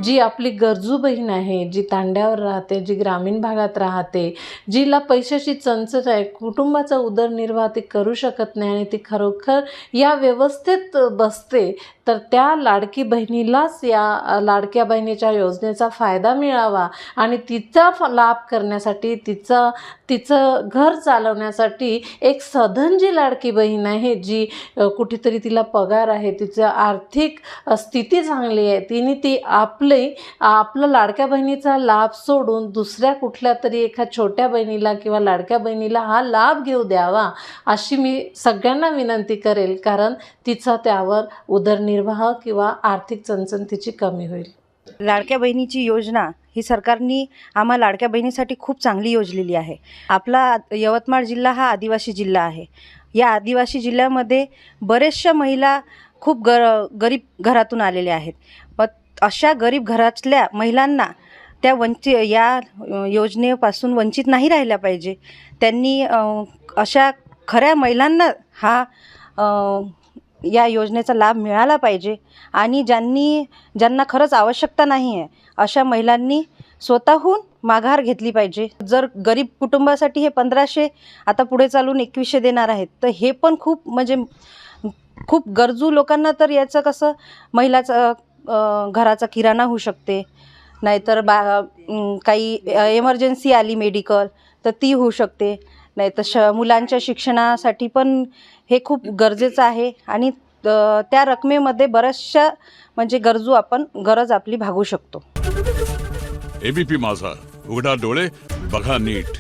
जी आपली गरजू बहीण आहे, जी तांड्यावर राहते, जी ग्रामीण भागात राहते, जिला पैशाची चणचण आहे, कुटुंबाचा उदरनिर्वाह ती करू शकत नाही आणि ती खरोखर या व्यवस्थेत बसते, तर त्या लाडकी बहिणीलाच या लाडक्या बहिणीच्या योजनेचा फायदा मिळावा आणि तिचा लाभ करण्यासाठी तिचं घर चालवण्यासाठी एक सधन जी लाडकी बहीण आहे, जी कुठेतरी तिला पगार आहे, तिचं आर्थिक स्थिती चांगली आहे, ती आपलं लाडक्या बहिणीचा लाभ सोडून दुसऱ्या कुठल्या तरी एका छोट्या बहिणीला किंवा लाडक्या बहिणीला हा लाभ घेऊ द्यावा, अशी मी सगळ्यांना विनंती करेल. कारण तिचा त्यावर उदरनिर्वाह किंवा आर्थिक चणचण तिची कमी होईल. लाडक्या बहिणीची योजना ही सरकारने आम्हा लाडक्या बहिणीसाठी खूप चांगली योजलेली आहे. आपला यवतमाळ जिल्हा हा आदिवासी जिल्हा आहे. या आदिवासी जिल्ह्यामध्ये बरेचशा महिला खूप गरीब घरातून आलेल्या आहेत. पण अशा गरीब घरातल्या महिलांना या योजनेपासून वंचित नाही राहिल्या पाहिजे. त्यांनी अशा खऱ्या महिलांना या योजनेचा लाभ मिळाला पाहिजे आणि ज्यांना खरंच आवश्यकता नाही आहे अशा महिलांनी स्वतःहून माघार घेतली पाहिजे. जर गरीब कुटुंबासाठी हे 1500 आता पुढे चालून 2100 देणार आहेत, तर हे पण खूप गरजू लोकांना तर याचं कसं महिलाचं घराचा किराणा होऊ शकते, नाहीतर काही एमर्जन्सी आली मेडिकल तर ती होऊ शकते, नाहीतर मुलांच्या शिक्षणासाठी पण हे खूप गरजेचं आहे आणि त्या रकमेमध्ये बऱ्याचशा म्हणजे गरज आपली भागू शकतो. एबीपी माझा, उघडा डोळे बघा नीट.